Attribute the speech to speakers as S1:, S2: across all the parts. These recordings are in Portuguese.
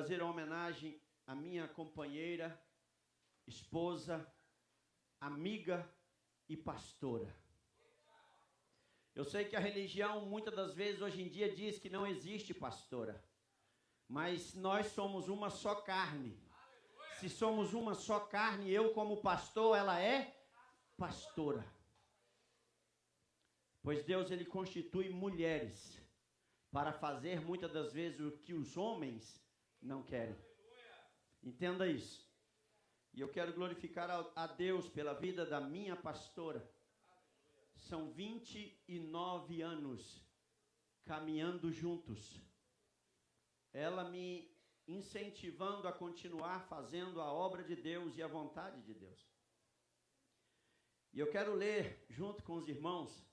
S1: fazer uma homenagem à minha companheira, esposa, amiga e pastora. Eu sei que a religião, muitas das vezes, hoje em dia, diz que não existe pastora. Mas nós somos uma só carne. Se somos uma só carne, eu como pastor, ela é pastora. Pois Deus, ele constitui mulheres para fazer muitas das vezes o que os homens não querem. Entenda isso. E eu quero glorificar a Deus pela vida da minha pastora. São 29 anos caminhando juntos. Ela me incentivando a continuar fazendo a obra de Deus e a vontade de Deus. E eu quero ler junto com os irmãos.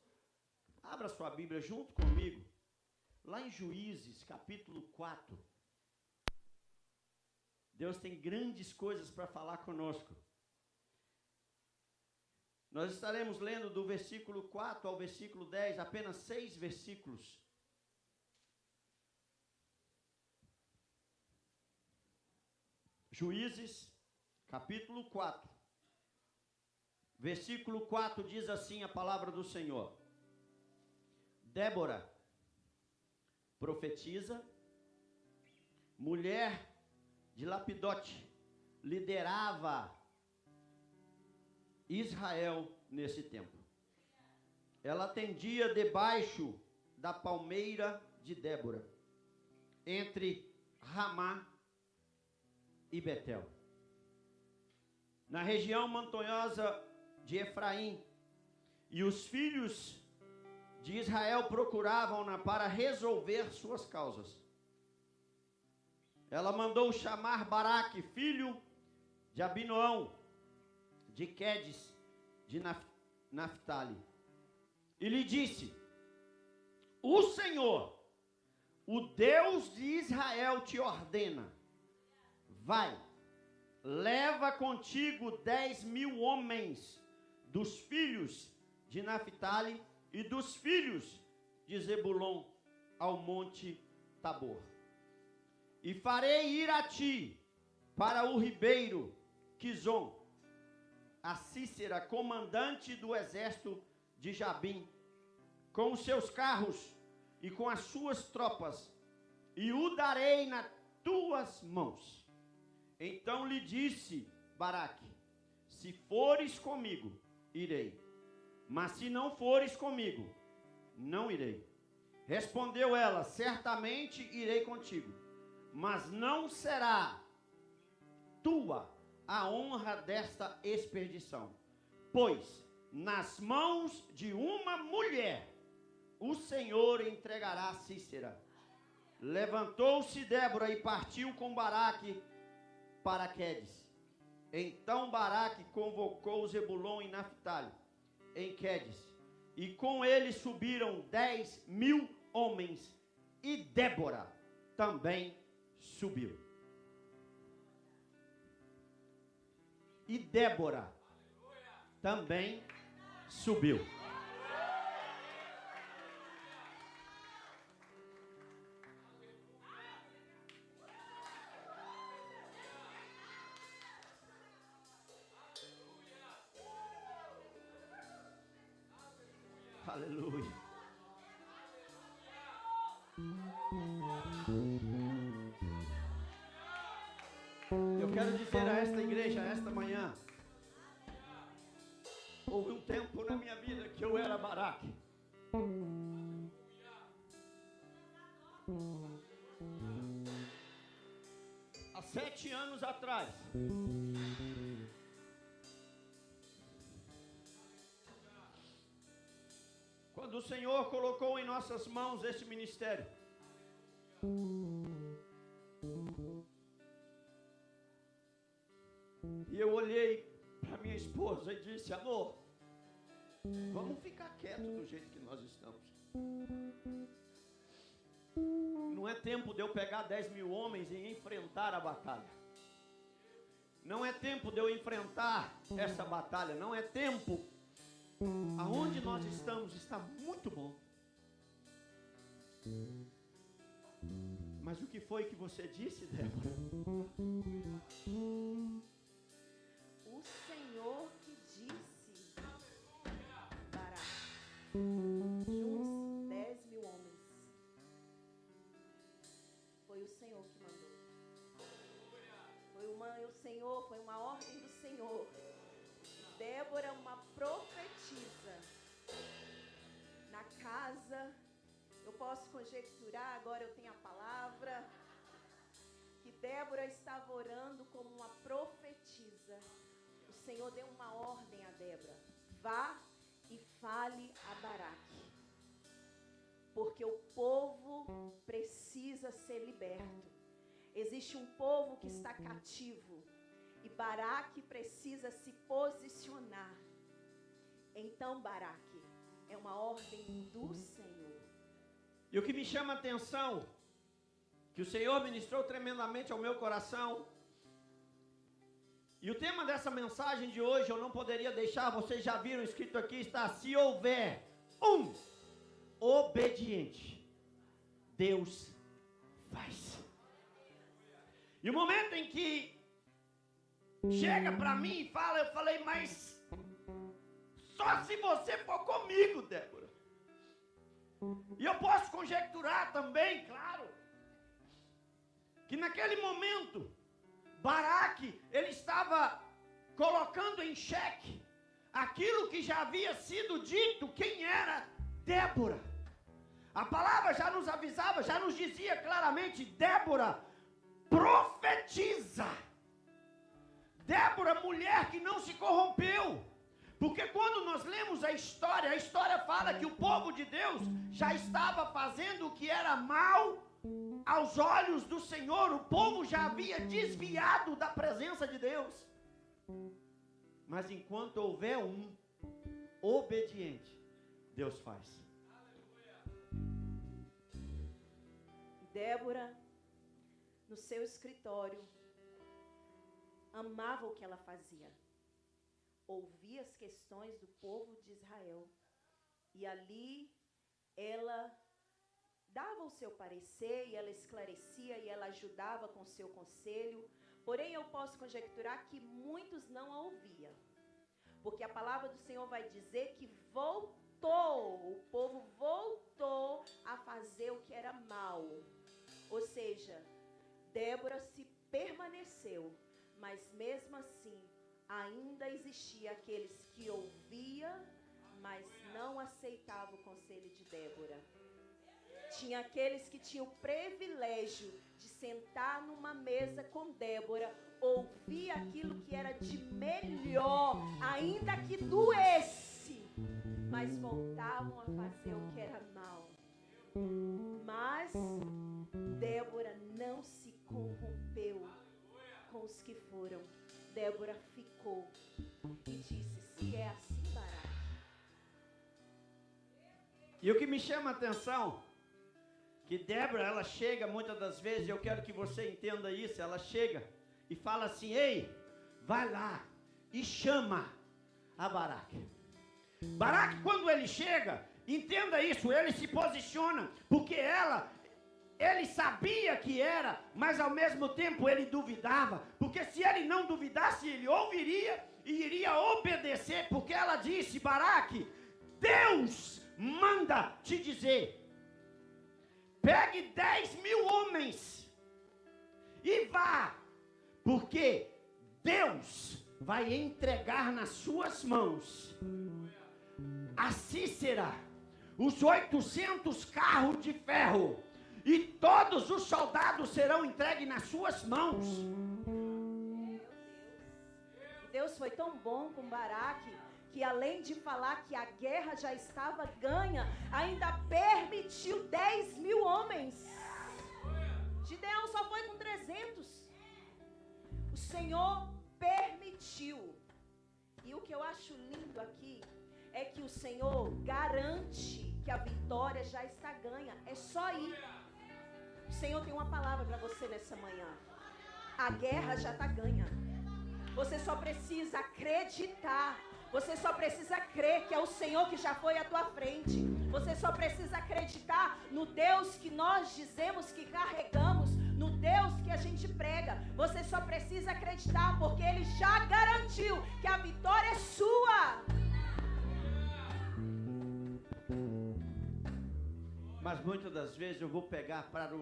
S1: Abra sua Bíblia junto comigo. Lá em Juízes, capítulo 4. Deus tem grandes coisas para falar conosco. Nós estaremos lendo do versículo 4 ao versículo 10, apenas 6 versículos. Juízes, capítulo 4. Versículo 4 diz assim a palavra do Senhor. Débora, profetiza, mulher de Lapidote, liderava Israel nesse tempo. Ela atendia debaixo da palmeira de Débora, entre Ramá e Betel. Na região montanhosa de Efraim, e os filhos de Israel procuravam-na para resolver suas causas. Ela mandou chamar Baraque, filho de Abinoão, de Quedes, de Naphtali, e lhe disse: o Senhor, o Deus de Israel te ordena, vai, leva contigo 10.000 homens dos filhos de Naphtali e dos filhos de Zebulon ao monte Tabor. E farei ir a ti para o ribeiro Quizon, a Sísera, comandante do exército de Jabim, com os seus carros e com as suas tropas, e o darei nas tuas mãos. Então lhe disse Baraque: se fores comigo, irei, mas se não fores comigo, não irei. Respondeu ela: certamente irei contigo, mas não será tua a honra desta expedição, pois nas mãos de uma mulher o Senhor entregará Sísera. Levantou-se Débora e partiu com Baraque para Quedes. Então Baraque convocou Zebulon e Naphtali em Quedes, e com ele subiram 10.000 homens, e Débora também subiu. E Débora também subiu. Aleluia. Eu quero dizer a esta igreja, esta manhã, houve um tempo na minha vida que eu era Baraque. Há 7 anos atrás, quando o Senhor colocou em nossas mãos este ministério, e eu olhei para minha esposa e disse: amor, vamos ficar quietos do jeito que nós estamos. Não é tempo de eu pegar 10.000 homens e enfrentar a batalha. Não é tempo de eu enfrentar essa batalha. Não é tempo. Aonde nós estamos está muito bom. Mas o que foi que você disse, Débora?
S2: Senhor, foi uma ordem do Senhor. Débora, uma profetisa. Na casa, eu posso conjecturar, agora eu tenho a palavra, que Débora estava orando como uma profetisa. O Senhor deu uma ordem a Débora: vá e fale a Baraque, porque o povo precisa ser liberto. Existe um povo que está cativo e Baraque precisa se posicionar. Então, Baraque, é uma ordem do Senhor.
S1: E o que me chama a atenção, que o Senhor ministrou tremendamente ao meu coração, e o tema dessa mensagem de hoje eu não poderia deixar, vocês já viram escrito aqui, está: se houver um obediente, Deus faz. E o momento em que chega para mim e fala, eu falei: mas só se você for comigo, Débora. E eu posso conjecturar também, claro, que naquele momento Baraque, ele estava colocando em xeque aquilo que já havia sido dito, quem era Débora. A palavra já nos avisava, já nos dizia claramente: Débora, profetiza. Débora, mulher que não se corrompeu. Porque quando nós lemos a história fala que o povo de Deus já estava fazendo o que era mal aos olhos do Senhor. O povo já havia desviado da presença de Deus. Mas enquanto houver um obediente, Deus faz.
S2: Débora, no seu escritório, amava o que ela fazia. Ouvia as questões do povo de Israel. E ali ela dava o seu parecer, e ela esclarecia, e ela ajudava com o seu conselho. Porém, eu posso conjecturar que muitos não a ouviam. Porque a palavra do Senhor vai dizer que o povo voltou a fazer o que era mal. Ou seja, Débora se permaneceu, mas mesmo assim, ainda existia aqueles que ouviam, mas não aceitavam o conselho de Débora. Tinha aqueles que tinham o privilégio de sentar numa mesa com Débora, ouvir aquilo que era de melhor, ainda que doesse, mas voltavam a fazer o que era mal. Mas Débora não se corrompeu com os que foram. Débora ficou e disse: se é assim, Baraque.
S1: E o que me chama a atenção, que Débora, ela chega muitas das vezes, eu quero que você entenda isso, ela chega e fala assim: ei, vai lá e chama a Baraque. Baraque, quando ele chega, entenda isso, ele se posiciona, porque ele sabia que era, mas ao mesmo tempo ele duvidava, porque se ele não duvidasse, ele ouviria e iria obedecer, porque ela disse: Baraque, Deus manda te dizer, pegue 10.000 homens e vá, porque Deus vai entregar nas suas mãos a Sísera, os 800 carros de ferro, e todos os soldados serão entregues nas suas mãos.
S2: Deus foi tão bom com Baraque, que além de falar que a guerra já estava ganha, ainda permitiu 10.000 homens. Gideão só foi com 300. O Senhor permitiu. E o que eu acho lindo aqui é que o Senhor garante que a vitória já está ganha. É só ir. O Senhor tem uma palavra para você nessa manhã. A guerra já está ganha. Você só precisa acreditar. Você só precisa crer que é o Senhor que já foi à tua frente. Você só precisa acreditar no Deus que nós dizemos que carregamos, no Deus que a gente prega. Você só precisa acreditar, porque Ele já garantiu que a vitória é sua.
S1: Mas muitas das vezes eu vou pegar para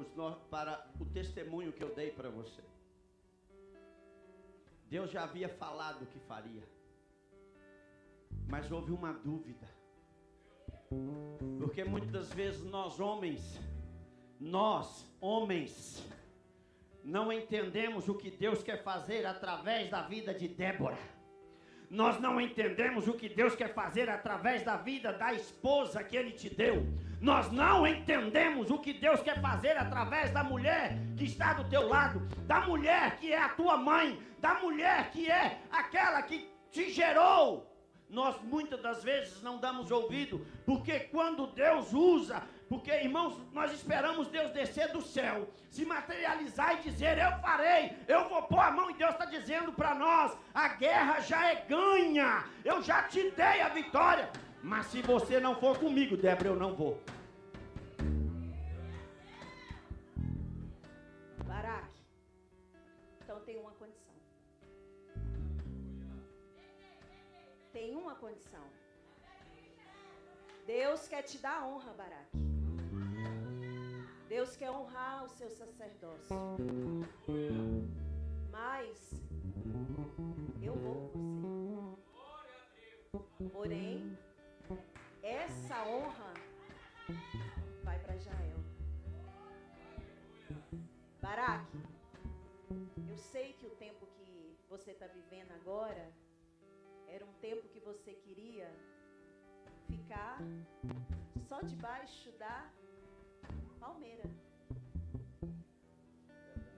S1: o testemunho que eu dei para você. Deus já havia falado o que faria. Mas houve uma dúvida. Porque muitas das vezes nós homens, não entendemos o que Deus quer fazer através da vida de Débora. Nós não entendemos o que Deus quer fazer através da vida da esposa que Ele te deu. Nós não entendemos o que Deus quer fazer através da mulher que está do teu lado, da mulher que é a tua mãe, da mulher que é aquela que te gerou. Nós muitas das vezes não damos ouvido, porque quando Deus usa, porque irmãos, nós esperamos Deus descer do céu, se materializar e dizer, eu farei, eu vou pôr a mão, e Deus está dizendo para nós, a guerra já é ganha, eu já te dei a vitória, mas se você não for comigo, Débora, eu não vou.
S2: Baraque, então tem uma condição. Tem uma condição. Deus quer te dar honra, Baraque. Deus quer honrar o seu sacerdócio. Mas eu vou com você. Porém, essa honra vai para Jael. Baraque, eu sei que o tempo que você está vivendo agora era um tempo que você queria ficar só debaixo da palmeira.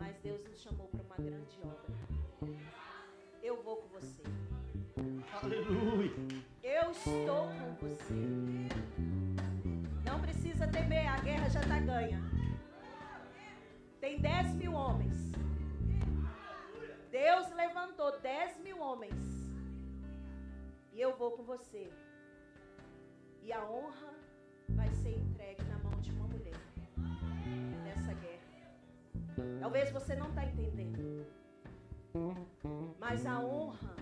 S2: Mas Deus nos chamou para uma grande obra. Eu vou com você.
S1: Aleluia.
S2: Eu estou com você. Não precisa temer, a guerra já está ganha. Tem 10.000 homens. Deus levantou 10.000 homens. E eu vou com você. E a honra vai ser entregue na mão de uma mulher. Nessa guerra. Talvez você não está entendendo. Mas a honra,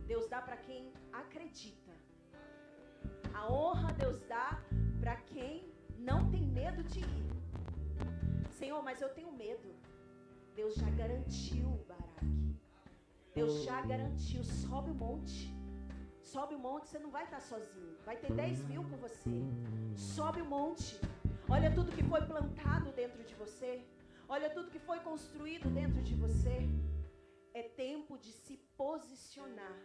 S2: Deus dá para quem acredita. A honra Deus dá para quem não tem medo de ir. Senhor, mas eu tenho medo. Deus já garantiu, Baraque. Deus já garantiu. Sobe o monte. Sobe o monte, você não vai estar sozinho. Vai ter 10.000 com você. Sobe o monte. Olha tudo que foi plantado dentro de você. Olha tudo que foi construído dentro de você. É tempo de se posicionar.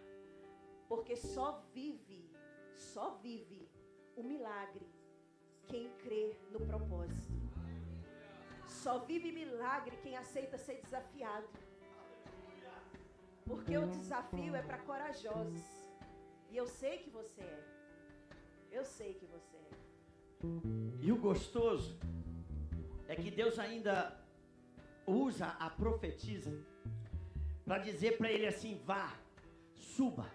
S2: Porque só vive o milagre quem crê no propósito. Só vive milagre quem aceita ser desafiado. Porque o desafio é para corajosos. E eu sei que você é. Eu sei que você é.
S1: E o gostoso é que Deus ainda usa a profetisa para dizer para ele assim, vá, suba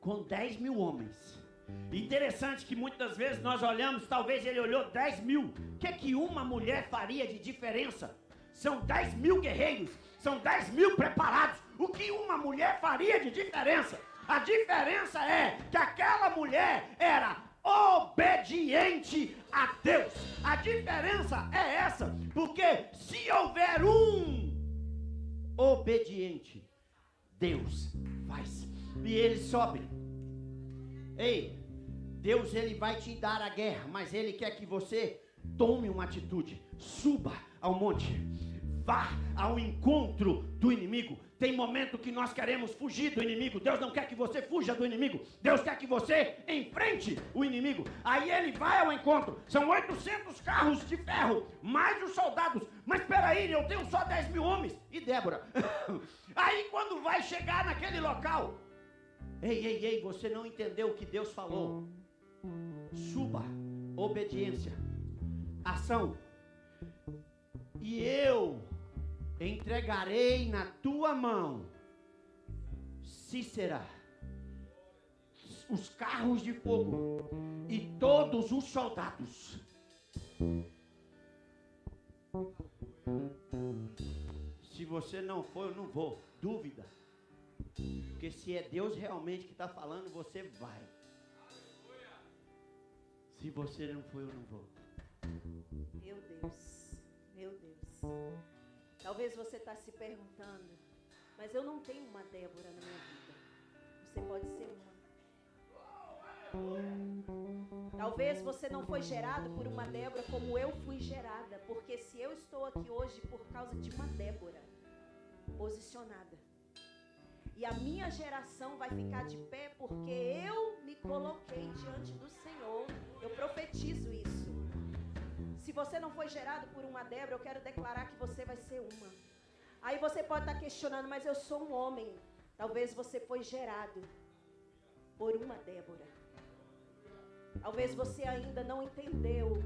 S1: com 10.000 homens. Interessante que muitas vezes nós olhamos, talvez ele olhou 10.000. O que é que uma mulher faria de diferença? São 10.000 guerreiros, são 10.000 preparados. O que uma mulher faria de diferença? A diferença é que aquela mulher era obediente a Deus. A diferença é essa, porque se houver um obediente, Deus faz. E ele sobe. Ei, Deus ele vai te dar a guerra, mas ele quer que você tome uma atitude. Suba ao monte. Vá ao encontro do inimigo. Tem momento que nós queremos fugir do inimigo. Deus não quer que você fuja do inimigo. Deus quer que você enfrente o inimigo. Aí ele vai ao encontro. São 800 carros de ferro, mais os soldados. Mas espera aí, eu tenho só 10.000 homens. E Débora? Aí quando vai chegar naquele local, ei, você não entendeu o que Deus falou. Suba, obediência, ação. E eu entregarei na tua mão, Sísera, os carros de fogo e todos os soldados. Se você não for, eu não vou. Dúvida. Porque se é Deus realmente que está falando, você vai. Se você não for, eu não vou.
S2: Meu Deus, meu Deus. Talvez você está se perguntando, Mas eu não tenho uma Débora na minha vida. Você pode ser uma. Talvez você não foi gerado por uma Débora como eu fui gerada. Porque se eu estou aqui hoje por causa de uma Débora posicionada, e a minha geração vai ficar de pé porque eu me coloquei diante do Senhor. Eu profetizo isso. Se você não foi gerado por uma Débora, eu quero declarar que você vai ser uma. Aí você pode estar questionando, mas eu sou um homem. Talvez você foi gerado por uma Débora. Talvez você ainda não entendeu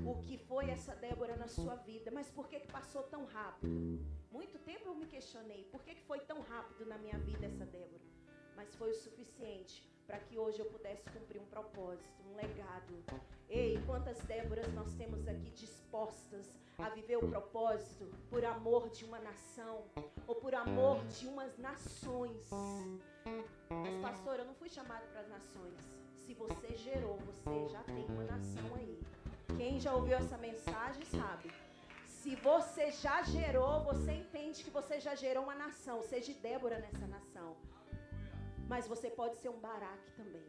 S2: o que foi essa Débora na sua vida. Mas por que passou tão rápido? Muito tempo eu me questionei. Por que foi tão rápido na minha vida essa Débora? Mas foi o suficiente para que hoje eu pudesse cumprir um propósito, um legado. Ei, quantas Déboras nós temos aqui dispostas a viver o propósito por amor de uma nação ou por amor de umas nações. Mas pastor, eu não fui chamado para as nações. Se você gerou, você já tem uma nação aí. Quem já ouviu essa mensagem sabe. Se você já gerou, você entende que você já gerou uma nação. Seja Débora nessa nação. Mas você pode ser um Baraque também,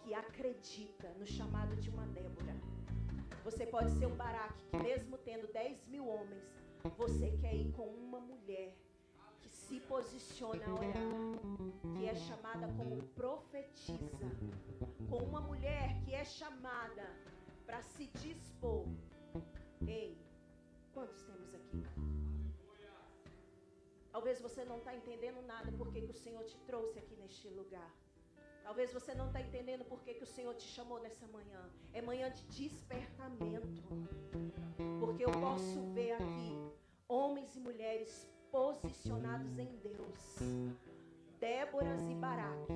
S2: que acredita no chamado de uma Débora. Você pode ser um Baraque que mesmo tendo 10 mil homens, você quer ir com uma mulher que se posiciona a orar, que é chamada como profetiza, com uma mulher que é chamada para se dispor. Ei, quantos temos aqui? Talvez você não está entendendo nada porque que o Senhor te trouxe aqui neste lugar. Talvez você não está entendendo porque que o Senhor te chamou nessa manhã. É manhã de despertamento. Porque eu posso ver aqui homens e mulheres posicionados em Deus. Déboras e Baraque.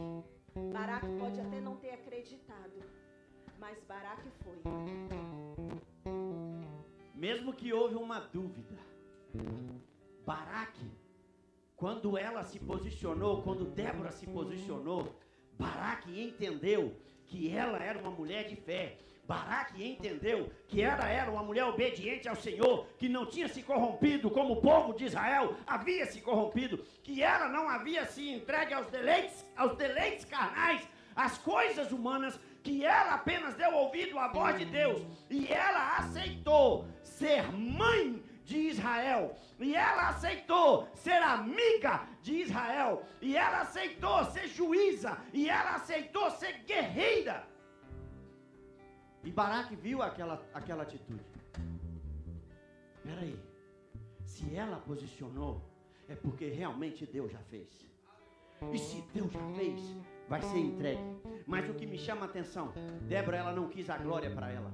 S2: Baraque pode até não ter acreditado, mas Baraque foi.
S1: Mesmo que houve uma dúvida, Baraque, quando ela se posicionou, quando Débora se posicionou, Baraque entendeu que ela era uma mulher de fé. Baraque entendeu que ela era uma mulher obediente ao Senhor, que não tinha se corrompido como o povo de Israel havia se corrompido, que ela não havia se entregue aos deleites carnais, às coisas humanas, que ela apenas deu ouvido à voz de Deus, e ela aceitou ser mãe de Israel, e ela aceitou ser amiga de Israel, e ela aceitou ser juíza, e ela aceitou ser guerreira. E Baraque viu aquela atitude. Espera aí, se ela posicionou, é porque realmente Deus já fez. E se Deus já fez, vai ser entregue. Mas o que me chama a atenção, Débora, ela não quis a glória para ela.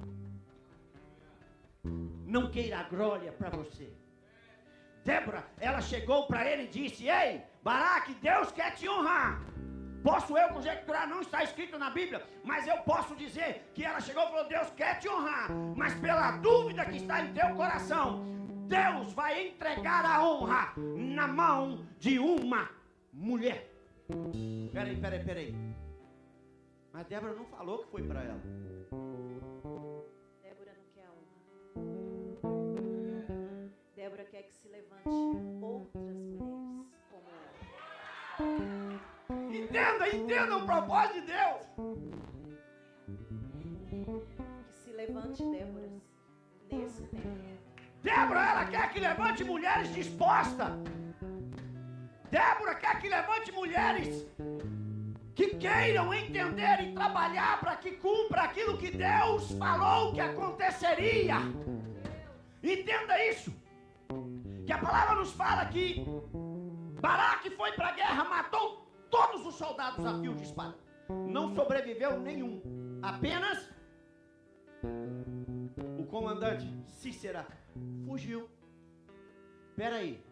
S1: Não queira a glória para você. Débora, ela chegou para ele e disse: ei, Baraque, Deus quer te honrar. Posso eu conjecturar, não está escrito na Bíblia, mas eu posso dizer que ela chegou e falou: Deus quer te honrar, mas pela dúvida que está em teu coração, Deus vai entregar a honra na mão de uma mulher. Peraí. Mas Débora não falou que foi para ela.
S2: Débora não quer a honra. Débora quer que se levante outras mulheres como ela.
S1: Entenda o propósito de Deus.
S2: Que se levante Déboras nesse tempo.
S1: Débora, ela quer que levante mulheres dispostas. Débora quer que levante mulheres que queiram entender e trabalhar para que cumpra aquilo que Deus falou que aconteceria. Entenda isso. Que a palavra nos fala que Baraque foi para a guerra, matou todos os soldados a fio de espada. Não sobreviveu nenhum. Apenas o comandante Cícera fugiu. Espera aí.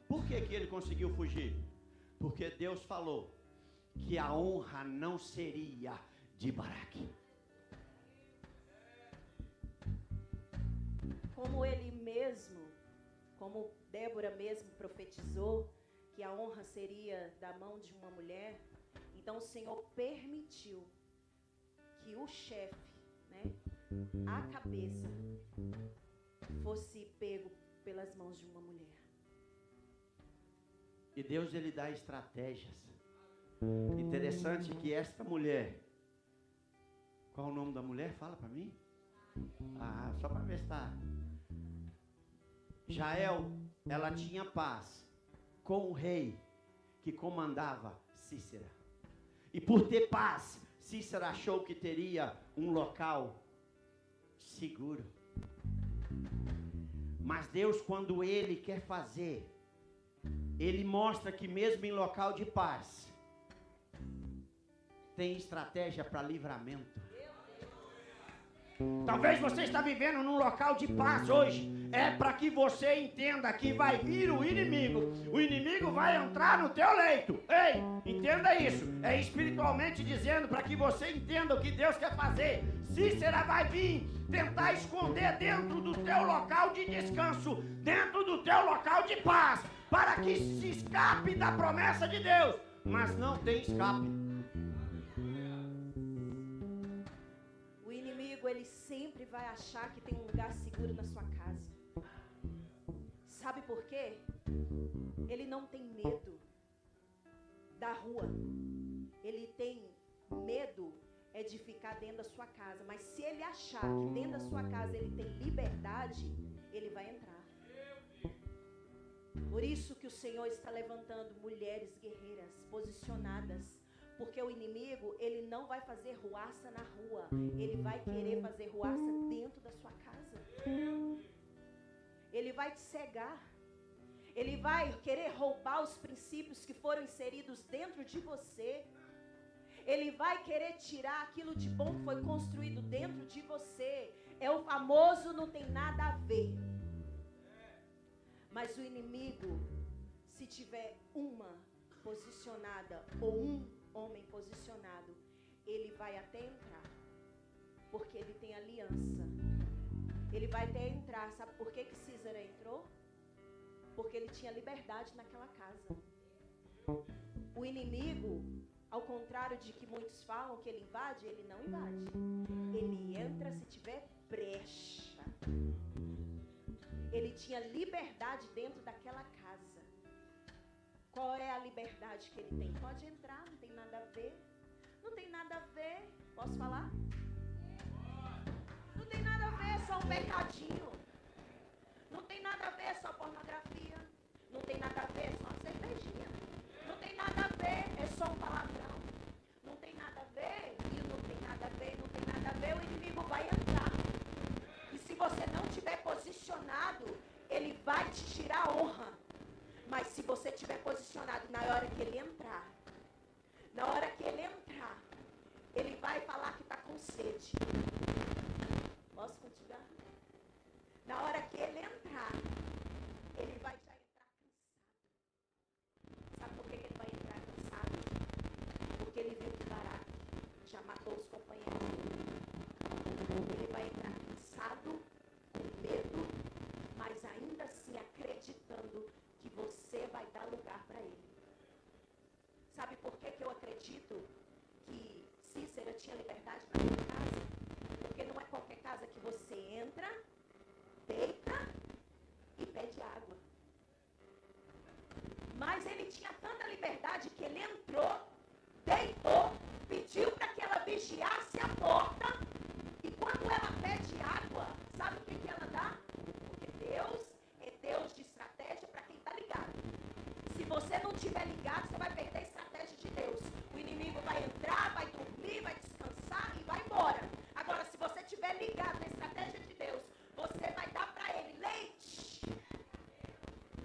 S1: Por que ele conseguiu fugir? Porque Deus falou que a honra não seria de Baraque.
S2: Como ele mesmo, como Débora mesmo profetizou que a honra seria da mão de uma mulher, então o Senhor permitiu que o chefe, né, a cabeça, fosse pego pelas mãos de uma mulher.
S1: E Deus, ele dá estratégias. Interessante que esta mulher, qual o nome da mulher? Fala para mim. Só para ver se está. Jael, ela tinha paz com o rei que comandava Cícera. E por ter paz, Cícera achou que teria um local seguro. Mas Deus, quando ele quer fazer, ele mostra que mesmo em local de paz, tem estratégia para livramento. Talvez você está vivendo num local de paz hoje. É para que você entenda que vai vir o inimigo. O inimigo vai entrar no teu leito. Ei, entenda isso. É espiritualmente dizendo para que você entenda o que Deus quer fazer. Cícera vai vir tentar esconder dentro do teu local de descanso, dentro do teu local de paz, para que se escape da promessa de Deus. Mas não tem escape.
S2: Ele sempre vai achar que tem um lugar seguro na sua casa. Sabe por quê? Ele não tem medo da rua. Ele tem medo de ficar dentro da sua casa. Mas se ele achar que dentro da sua casa ele tem liberdade, ele vai entrar. Por isso que o Senhor está levantando mulheres guerreiras, posicionadas. Porque o inimigo, ele não vai fazer ruaça na rua. Ele vai querer fazer ruaça dentro da sua casa. Ele vai te cegar. Ele vai querer roubar os princípios que foram inseridos dentro de você. Ele vai querer tirar aquilo de bom que foi construído dentro de você. É o famoso não tem nada a ver. Mas o inimigo, se tiver uma posicionada ou um homem posicionado, ele vai até entrar, porque ele tem aliança. Ele vai até entrar. Sabe por que Cícera entrou? Porque ele tinha liberdade naquela casa. O inimigo, ao contrário de que muitos falam que ele invade, ele não invade. Ele entra se tiver brecha. Ele tinha liberdade dentro daquela casa. Qual é a liberdade que ele tem? Pode entrar, não tem nada a ver. Não tem nada a ver. Posso falar? Não tem nada a ver, é só um pecadinho. Não tem nada a ver, é só pornografia. Não tem nada a ver, é só uma cervejinha. Não tem nada a ver, é só um palavrão. Não tem nada a ver, e não tem nada a ver, não tem nada a ver, o inimigo vai entrar. E se você não estiver posicionado, ele vai te tirar a honra. Mas se você estiver posicionado na hora que ele entrar, ele vai falar que está com sede. Posso continuar? Na hora que ele entrar, ele vai já entrar cansado. Sabe por que ele vai entrar cansado? Porque ele viu que Baraque já matou os companheiros. Ele vai entrar cansado, com medo, mas ainda assim acreditando que você vai dar lugar para ele. Sabe por que eu acredito que Cícera tinha liberdade naquela casa? Porque não é qualquer casa que você entra, deita e pede água. Mas ele tinha tanta liberdade que ele entrou, deitou, pediu para que ela vigiasse a porta, e quando ela pede água, sabe o que ela dá? Porque Deus é Deus de estratégia para quem está ligado. Se você não estiver ligado, você vai perder a estratégia de Deus. O inimigo vai entrar, vai dormir, vai descansar e vai embora. Agora, se você estiver ligado na estratégia de Deus, você vai dar para ele leite.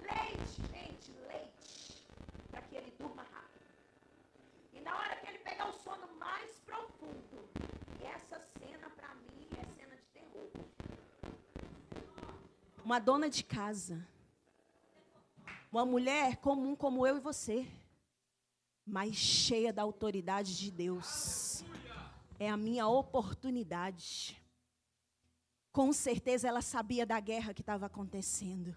S2: Leite, gente, leite. Para que ele durma rápido. E na hora que ele pegar o sono mais profundo, e essa cena para mim é cena de terror. Uma dona de casa. Uma mulher comum como eu e você, mas cheia da autoridade de Deus. É a minha oportunidade. Com certeza ela sabia da guerra que estava acontecendo,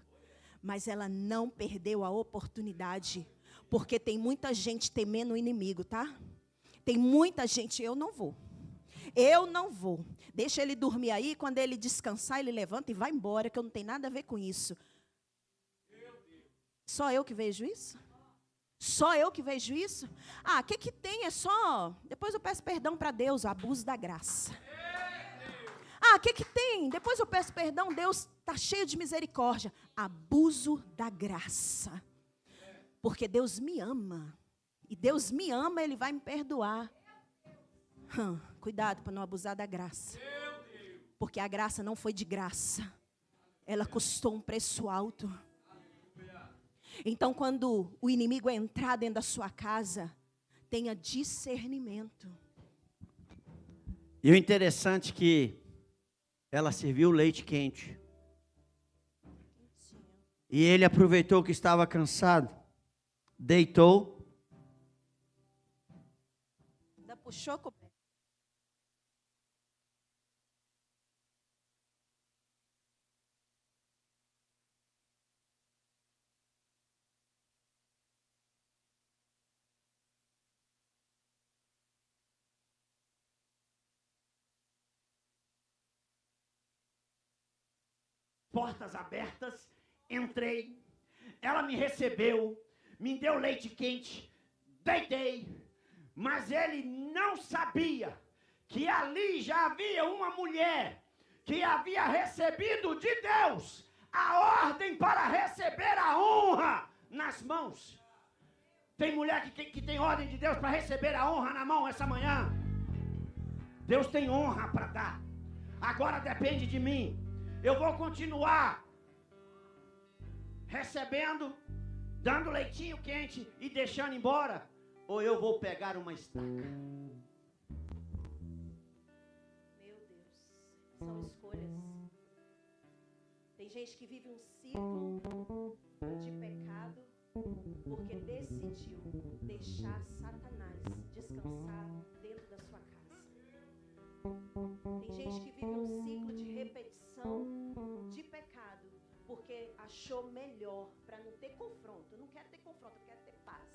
S2: mas ela não perdeu a oportunidade, porque tem muita gente temendo o inimigo, tá? Tem muita gente, eu não vou. Deixa ele dormir aí, quando ele descansar, ele levanta e vai embora, que eu não tenho nada a ver com isso. Só eu que vejo isso? Só eu que vejo isso? Ah, o que tem? É só... Depois eu peço perdão para Deus, o abuso da graça. Ah, o que tem? Depois eu peço perdão, Deus está cheio de misericórdia. Abuso da graça. Porque Deus me ama. E Deus me ama, Ele vai me perdoar. Cuidado para não abusar da graça. Porque a graça não foi de graça. Ela custou um preço alto. Então, quando o inimigo entrar dentro da sua casa, tenha discernimento.
S1: E o interessante é que ela serviu leite quente. E ele aproveitou que estava cansado, deitou.
S2: Ainda puxou com...
S1: Portas abertas, entrei, ela me recebeu, me deu leite quente, deitei, mas ele não sabia que ali já havia uma mulher que havia recebido de Deus a ordem para receber a honra nas mãos. Tem mulher que tem ordem de Deus para receber a honra na mão essa manhã. Deus tem honra para dar. Agora depende de mim. Eu vou continuar recebendo, dando leitinho quente e deixando embora, ou eu vou pegar uma estaca?
S2: Meu Deus, são escolhas. Tem gente que vive um ciclo de pecado porque decidiu deixar Satanás descansar dentro da sua casa. Tem gente que vive um ciclo de repetição de pecado porque achou melhor para não ter confronto. Eu não quero ter confronto, eu quero ter paz.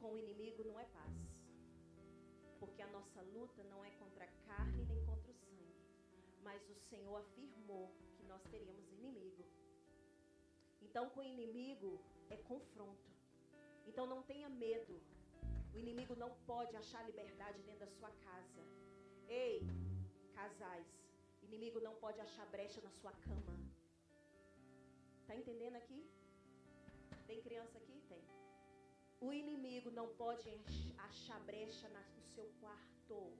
S2: Com o inimigo não é paz. Porque a nossa luta não é contra a carne nem contra o sangue. Mas o Senhor afirmou que nós teríamos inimigo. Então com o inimigo é confronto. Então não tenha medo. O inimigo não pode achar liberdade dentro da sua casa. Ei, casais, o inimigo não pode achar brecha na sua cama. Tá entendendo aqui? Tem criança aqui? Tem. O inimigo não pode achar brecha no seu quarto.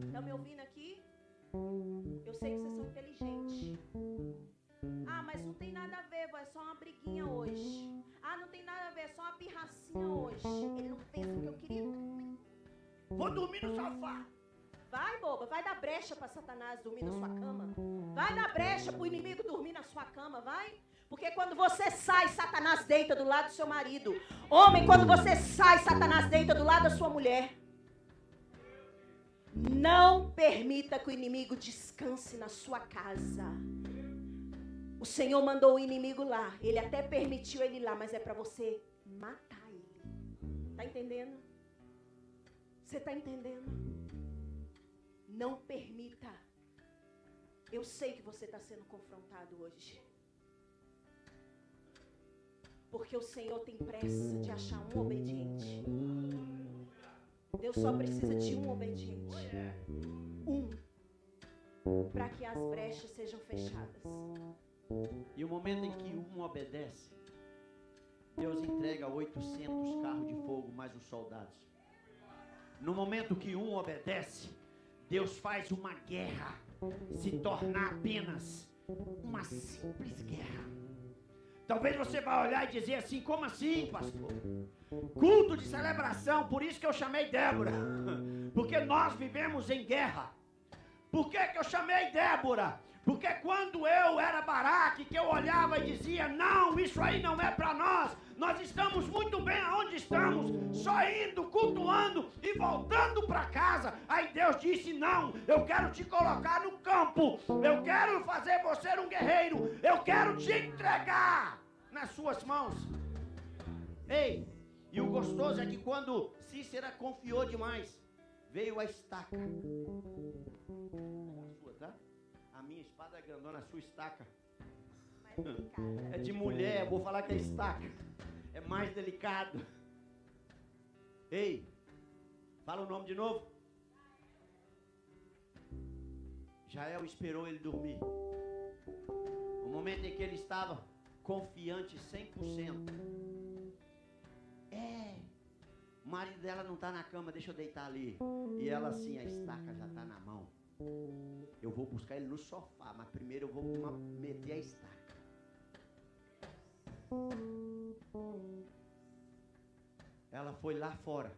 S2: Estão me ouvindo aqui? Eu sei que vocês são inteligentes. Ah, mas não tem nada a ver, é só uma briguinha hoje. Ah, não tem nada a ver, é só uma pirracinha hoje. Ele não fez o que eu queria.
S1: Vou dormir no sofá.
S2: Vai, boba, vai dar brecha para Satanás dormir na sua cama. Vai dar brecha para o inimigo dormir na sua cama, vai. Porque quando você sai, Satanás deita do lado do seu marido. Homem, quando você sai, Satanás deita do lado da sua mulher. Não permita que o inimigo descanse na sua casa. O Senhor mandou o inimigo lá. Ele até permitiu ele lá, mas é para você matar ele. Tá entendendo? Você tá entendendo? Não permita. Eu sei que você está sendo confrontado hoje. Porque o Senhor tem pressa de achar um obediente. Deus só precisa de um obediente. Para que as brechas sejam fechadas.
S1: E o momento em que um obedece, Deus entrega 800 carros de fogo mais os soldados. No momento que um obedece, Deus faz uma guerra se tornar apenas uma simples guerra. Talvez você vai olhar e dizer assim: como assim, pastor? Culto de celebração, por isso que eu chamei Débora. Porque nós vivemos em guerra. Por que eu chamei Débora? Porque quando eu era Baraque, que eu olhava e dizia: não, isso aí não é para nós. Nós estamos muito bem aonde estamos, só indo, cultuando e voltando para casa. Aí Deus disse: não, eu quero te colocar no campo. Eu quero fazer você um guerreiro. Eu quero te entregar nas suas mãos. Ei, e o gostoso é que quando Cícera confiou demais, veio a estaca. A sua, tá? A minha espada é grandona, a sua estaca.
S2: Delicada.
S1: É de mulher, eu vou falar que é estaca. É mais delicado. Ei, fala o nome de novo. Jael esperou ele dormir. O momento em que ele estava confiante 100%. O marido dela não está na cama, deixa eu deitar ali. E ela assim, a estaca já está na mão. Eu vou buscar ele no sofá, mas primeiro eu vou meter a estaca. Ela foi lá fora.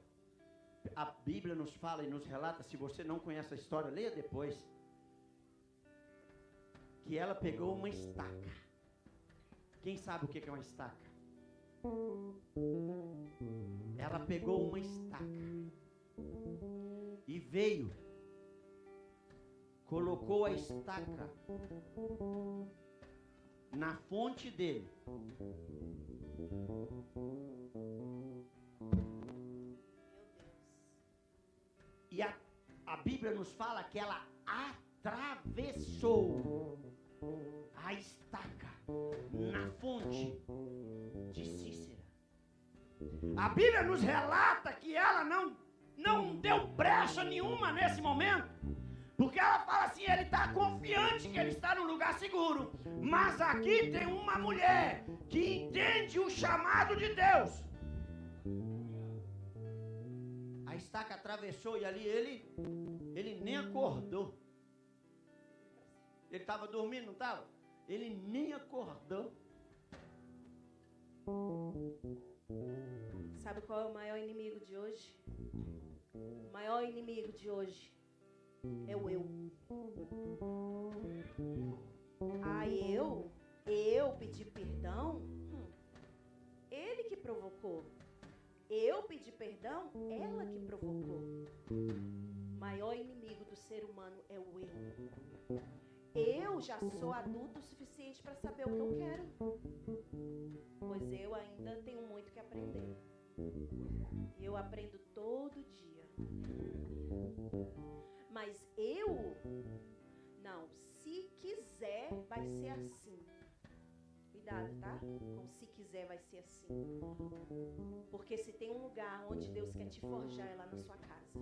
S1: A Bíblia nos fala e nos relata, se você não conhece a história, leia depois. Que ela pegou uma estaca. Quem sabe o que é uma estaca? Ela pegou uma estaca e veio, colocou a estaca na fonte dele. E a Bíblia nos fala que ela atravessou a estaca na fonte de Cícera. A Bíblia nos relata que ela não deu brecha nenhuma nesse momento, porque ela fala assim, ele está confiante que ele está num lugar seguro, mas aqui tem uma mulher que entende o chamado de Deus. A estaca atravessou e ali ele nem acordou. Ele estava dormindo, não estava? Ele nem acordou.
S2: Sabe qual é o maior inimigo de hoje? O maior inimigo de hoje é o eu. Eu pedi perdão? Ele que provocou. Eu pedi perdão? Ela que provocou. O maior inimigo do ser humano é o eu. Eu já sou adulto o suficiente para saber o que eu quero. Pois eu ainda tenho muito que aprender. Eu aprendo todo dia. Mas não, se quiser, vai ser assim. Cuidado, tá? Com se quiser, vai ser assim. Porque se tem um lugar onde Deus quer te forjar, é lá na sua casa.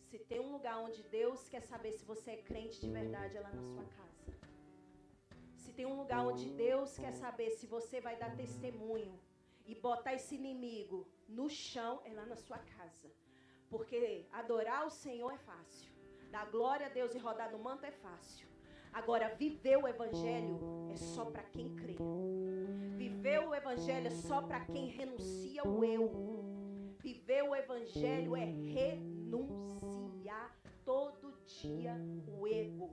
S2: Se tem um lugar onde Deus quer saber se você é crente de verdade, é lá na sua casa. Se tem um lugar onde Deus quer saber se você vai dar testemunho e botar esse inimigo no chão, é lá na sua casa. Porque adorar o Senhor é fácil. Dar glória a Deus e rodar no manto é fácil. Agora, viver o Evangelho é só para quem crê. Viver o Evangelho é só para quem renuncia ao eu. Viver o Evangelho é renunciar todo dia o ego.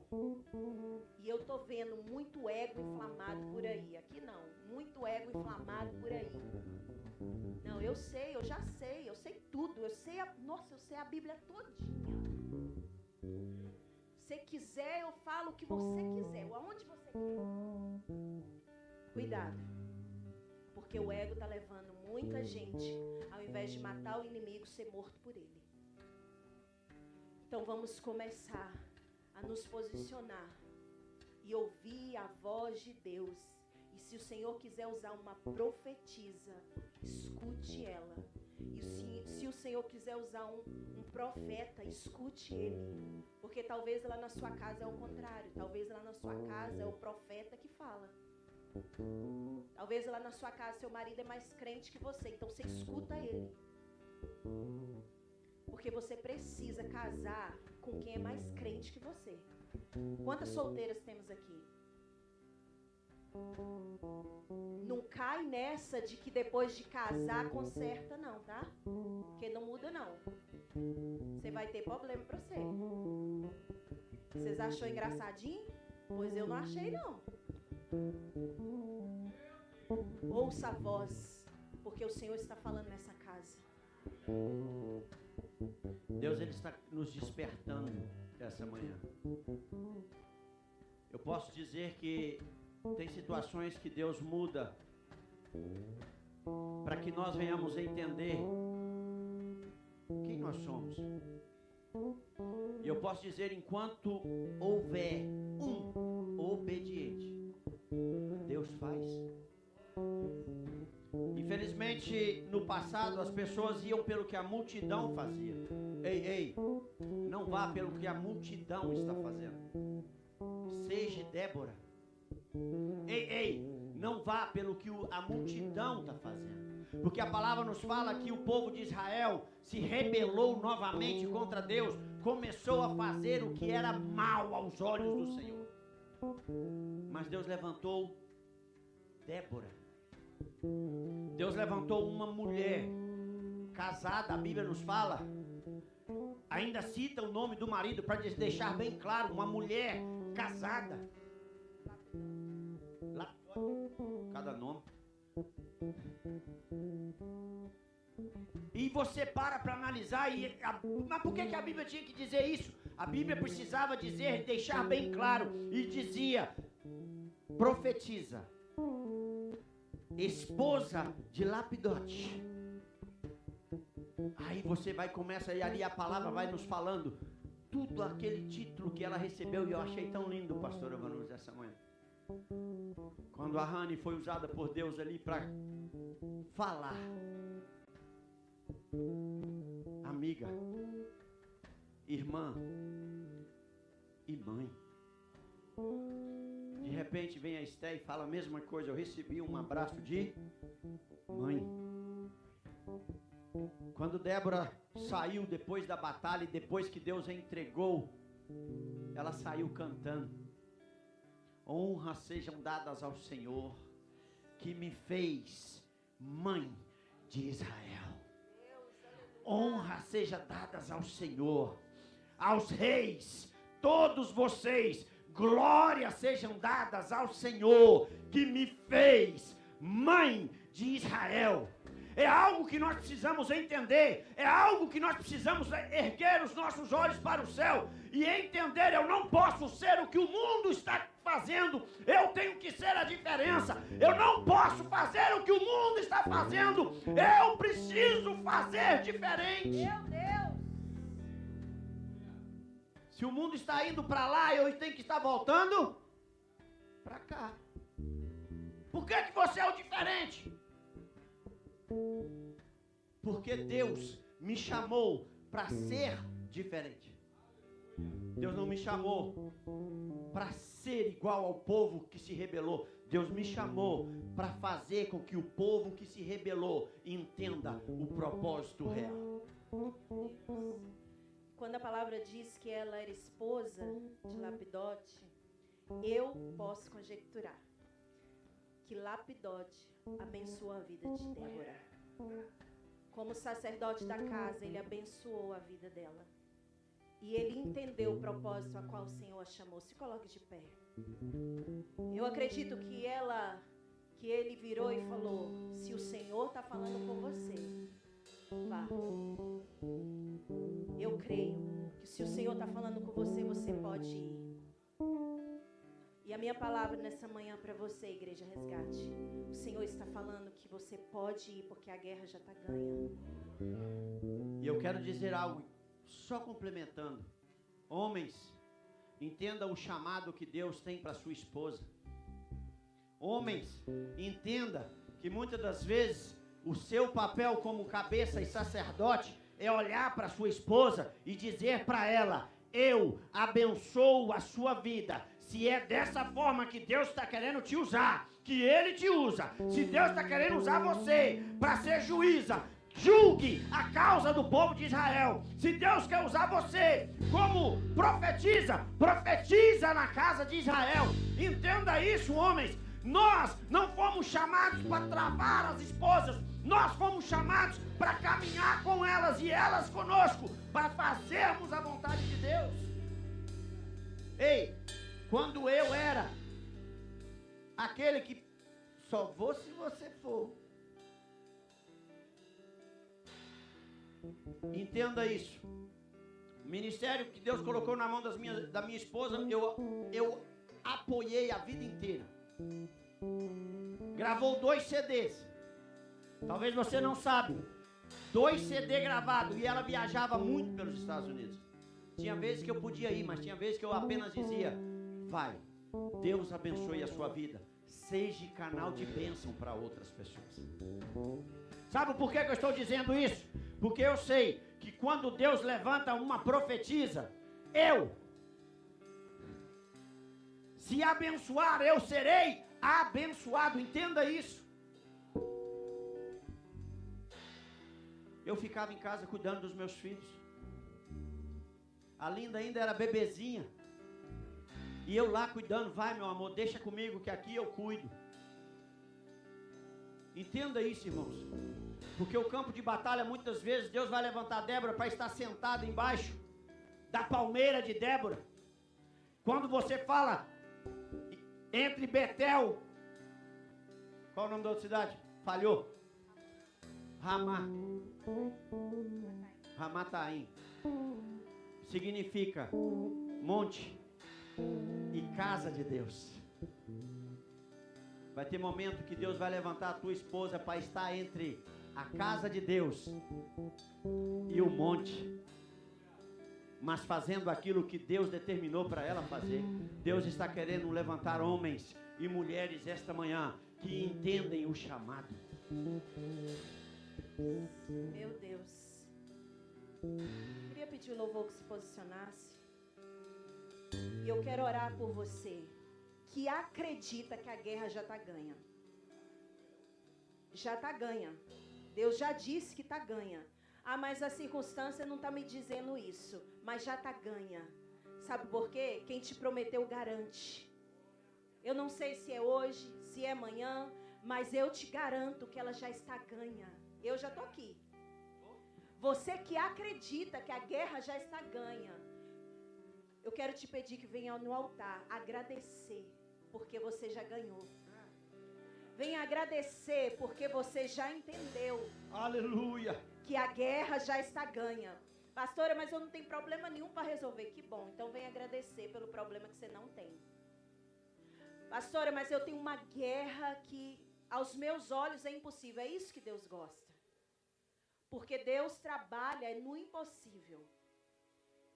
S2: E eu tô vendo muito ego inflamado por aí. Aqui não, muito ego inflamado por aí. Não, eu sei, eu já sei, eu sei tudo. Eu sei a Bíblia todinha. Se quiser, eu falo o que você quiser, aonde você quer. Cuidado. Porque o ego está levando muita gente, ao invés de matar o inimigo, ser morto por ele. Então vamos começar a nos posicionar e ouvir a voz de Deus. E se o Senhor quiser usar uma profetisa, escute ela. E se o Senhor quiser usar um profeta, escute ele. Porque talvez lá na sua casa é o contrário. Talvez lá na sua casa é o profeta que fala. Talvez lá na sua casa seu marido é mais crente que você. Então você escuta ele. Porque você precisa casar com quem é mais crente que você. Quantas solteiras temos aqui? Não cai nessa de que depois de casar conserta não, tá? Porque não muda não. Você vai ter problema pra você. Vocês achou engraçadinho? Pois eu não achei não. Ouça a voz, porque o Senhor está falando nessa casa.
S1: Deus, Ele está nos despertando essa manhã. Eu posso dizer que tem situações que Deus muda para que nós venhamos a entender quem nós somos. E eu posso dizer, enquanto houver um obediente, Deus faz. Infelizmente, no passado, as pessoas iam pelo que a multidão fazia. Ei, não vá pelo que a multidão está fazendo. Seja Débora. Ei, não vá pelo que a multidão está fazendo. Porque a palavra nos fala que o povo de Israel se rebelou novamente contra Deus. Começou a fazer o que era mal aos olhos do Senhor. Mas Deus levantou Débora. Deus levantou uma mulher casada, a Bíblia nos fala. Ainda cita o nome do marido para deixar bem claro, uma mulher casada. Cada nome. E você para analisar, mas por que a Bíblia tinha que dizer isso? A Bíblia precisava dizer, deixar bem claro, e dizia, profetiza, esposa de Lapidote. Aí você começa, e ali a palavra vai nos falando, tudo aquele título que ela recebeu, e eu achei tão lindo, pastor Evanus, essa manhã. Quando a Rani foi usada por Deus ali para falar, amiga, irmã e mãe. De repente vem a Esté e fala a mesma coisa. Eu recebi um abraço de mãe. Quando Débora saiu depois da batalha e depois que Deus a entregou, ela saiu cantando: honras sejam dadas ao Senhor, que me fez mãe de Israel. Honras sejam dadas ao Senhor, aos reis, todos vocês, glórias sejam dadas ao Senhor, que me fez mãe de Israel. É algo que nós precisamos entender, é algo que nós precisamos erguer os nossos olhos para o céu e entender: eu não posso ser o que o mundo está fazendo, eu tenho que ser a diferença. Eu não posso fazer o que o mundo está fazendo, eu preciso fazer diferente.
S2: Meu Deus!
S1: Se o mundo está indo para lá, eu tenho que estar voltando para cá. Por que você é o diferente? Porque Deus me chamou para ser diferente. Deus não me chamou para ser igual ao povo que se rebelou. Deus me chamou para fazer com que o povo que se rebelou entenda o propósito real.
S2: Quando a palavra diz que ela era esposa de Lapidote, eu posso conjecturar que Lapidote abençoou a vida de Débora. Como sacerdote da casa, ele abençoou a vida dela. E ele entendeu o propósito a qual o Senhor a chamou. Se coloque de pé. Eu acredito que ele virou e falou: se o Senhor está falando com você, vá. Eu creio que se o Senhor está falando com você, você pode ir. E a minha palavra nessa manhã para você, Igreja Resgate: o Senhor está falando que você pode ir, porque a guerra já está ganha.
S1: E eu quero dizer algo, só complementando. Homens, entenda o chamado que Deus tem para sua esposa. Homens, entenda que muitas das vezes o seu papel como cabeça e sacerdote é olhar para sua esposa e dizer para ela: eu abençoo a sua vida. Se é dessa forma que Deus está querendo te usar, que Ele te usa. Se Deus está querendo usar você para ser juíza, julgue a causa do povo de Israel. Se Deus quer usar você como profetiza na casa de Israel. Entenda isso, homens. Nós não fomos chamados para travar as esposas. Nós fomos chamados para caminhar com elas e elas conosco, para fazermos a vontade de Deus. Ei, quando eu era aquele que só vou se você for. Entenda isso. O ministério que Deus colocou na mão da minha esposa, eu apoiei a vida inteira. Gravou 2 CDs. Talvez você não sabe. 2 CD gravados. E ela viajava muito pelos Estados Unidos. Tinha vezes que eu podia ir, mas tinha vezes que eu apenas dizia: vai, Deus abençoe a sua vida. seja canal de bênção para outras pessoas. Sabe por que eu estou dizendo isso? Porque eu sei que quando Deus levanta uma profetisa, se abençoar, eu serei abençoado. Entenda isso. Eu ficava em casa cuidando dos meus filhos. A Linda ainda era bebezinha. E eu lá cuidando. Vai, meu amor, deixa comigo que aqui eu cuido. Entenda isso, irmãos. Porque o campo de batalha, muitas vezes, Deus vai levantar Débora para estar sentada embaixo da palmeira de Débora. Quando você fala entre Betel, qual é o nome da outra cidade? Falhou. Ramataim. Significa monte e casa de Deus. Vai ter momento que Deus vai levantar a tua esposa para estar entre a casa de Deus e o monte, mas fazendo aquilo que Deus determinou para ela fazer. Deus está querendo levantar homens e mulheres esta manhã que entendem o chamado.
S2: Meu Deus. Queria pedir o louvor que se posicionasse. E eu quero orar por você que acredita que a guerra já está ganha. Já está ganha. Deus já disse que está ganha. Ah, mas a circunstância não está me dizendo isso. Mas já está ganha. Sabe por quê? Quem te prometeu garante. Eu não sei se é hoje, se é amanhã, mas eu te garanto que ela já está ganha. Eu já estou aqui. Você que acredita que a guerra já está ganha, eu quero te pedir que venha no altar agradecer, porque você já ganhou. Venha agradecer, porque você já entendeu.
S1: Aleluia!
S2: Que a guerra já está ganha. Pastora, mas eu não tenho problema nenhum para resolver. Que bom, então venha agradecer pelo problema que você não tem. Pastora, mas eu tenho uma guerra que aos meus olhos é impossível. É isso que Deus gosta. Porque Deus trabalha no impossível.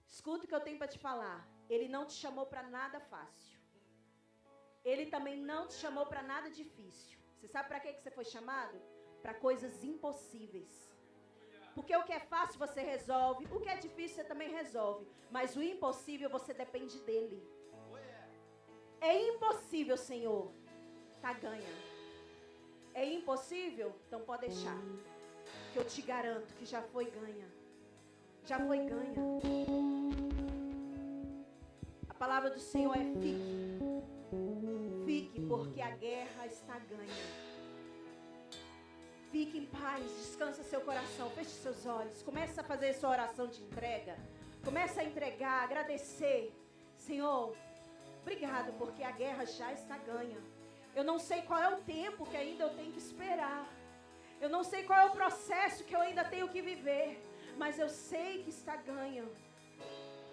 S2: Escuta o que eu tenho para te falar. Ele não te chamou para nada fácil. Ele também não te chamou para nada difícil. Você sabe para que você foi chamado? Para coisas impossíveis. Porque o que é fácil você resolve, o que é difícil você também resolve. Mas o impossível você depende dele. É impossível, Senhor. Tá ganha. É impossível? Então pode deixar. Que eu te garanto que já foi ganha. Já foi ganha. A palavra do Senhor é fique. Fique, porque a guerra está ganha. Fique em paz, descansa seu coração, feche seus olhos. Comece a fazer sua oração de entrega. Comece a entregar, agradecer. Senhor, obrigado, porque a guerra já está ganha. Eu não sei qual é o tempo que ainda eu tenho que esperar. Eu não sei qual é o processo que eu ainda tenho que viver. Mas eu sei que está ganha.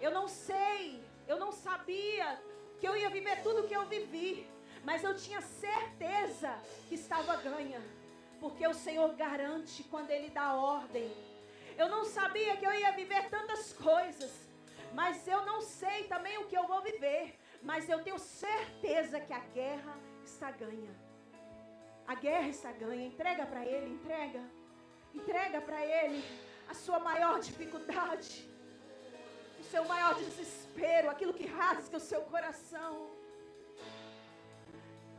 S2: Eu não sei, eu não sabia que eu ia viver tudo o que eu vivi. Mas eu tinha certeza que estava ganha. Porque o Senhor garante quando Ele dá ordem. Eu não sabia que eu ia viver tantas coisas. Mas eu não sei também o que eu vou viver. Mas eu tenho certeza que a guerra está ganha. A guerra está ganha. Entrega para Ele, entrega. Entrega para Ele a sua maior dificuldade. O seu maior desespero. Aquilo que rasga o seu coração.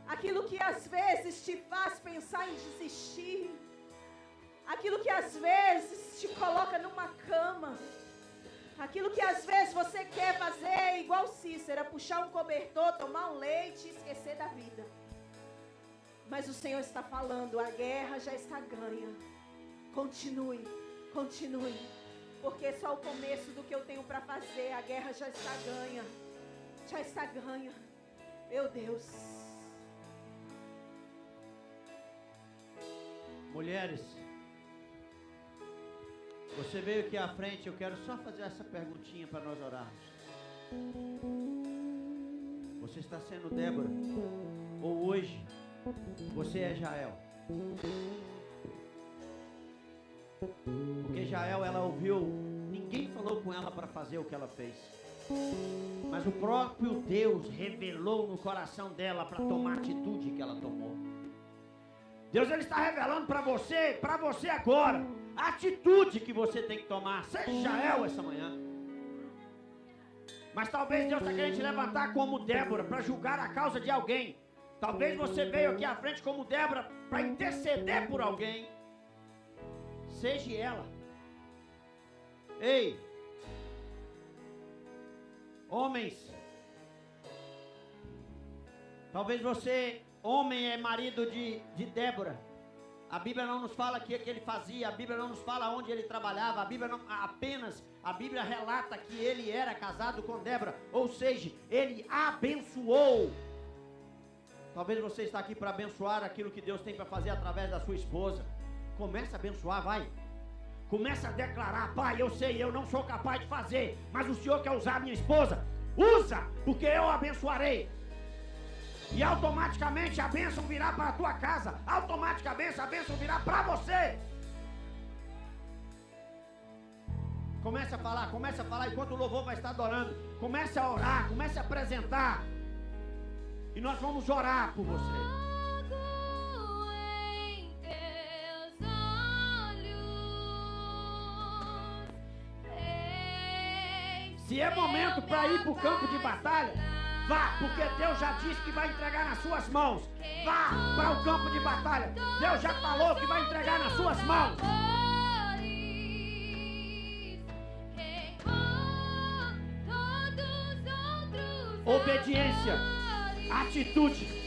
S2: Aquilo que às vezes te faz pensar em desistir. Aquilo que às vezes te coloca numa cama. Aquilo que às vezes você quer fazer igual Cícera, puxar um cobertor, tomar um leite e esquecer da vida. Mas o Senhor está falando, a guerra já está ganha. Continue, continue. Porque é só o começo do que eu tenho para fazer. A guerra já está ganha. Já está ganha. Meu Deus.
S1: Mulheres, você veio aqui à frente, eu quero só fazer essa perguntinha para nós orarmos. Você está sendo Débora? Ou hoje, você é Jael? Porque Jael, ela ouviu, ninguém falou com ela para fazer o que ela fez. Mas o próprio Deus revelou no coração dela para tomar a atitude que ela tomou. Deus, ele está revelando para você agora, a atitude que você tem que tomar. Seja Jael essa manhã. Mas talvez Deus está querendo te levantar como Débora para julgar a causa de alguém. Talvez você veio aqui à frente como Débora para interceder por alguém. Seja ela. Ei, homens, talvez você, homem, é marido de Débora. A Bíblia não nos fala o que ele fazia, a Bíblia não nos fala onde ele trabalhava, a Bíblia relata que ele era casado com Débora, ou seja, ele abençoou. Talvez você está aqui para abençoar aquilo que Deus tem para fazer através da sua esposa. Começa a abençoar, vai. Começa a declarar: pai, eu sei, eu não sou capaz de fazer, mas o Senhor quer usar a minha esposa. Usa, porque eu a abençoarei. E automaticamente a bênção virá para a tua casa. Automaticamente a bênção virá para você. Comece a falar enquanto o louvor vai estar adorando. Comece a orar, comece a apresentar. E nós vamos orar por você. Se é momento para ir para o campo de batalha, vá, porque Deus já disse que vai entregar nas suas mãos. Vá para o campo de batalha. Deus já falou que vai entregar nas suas mãos. Obediência, atitude.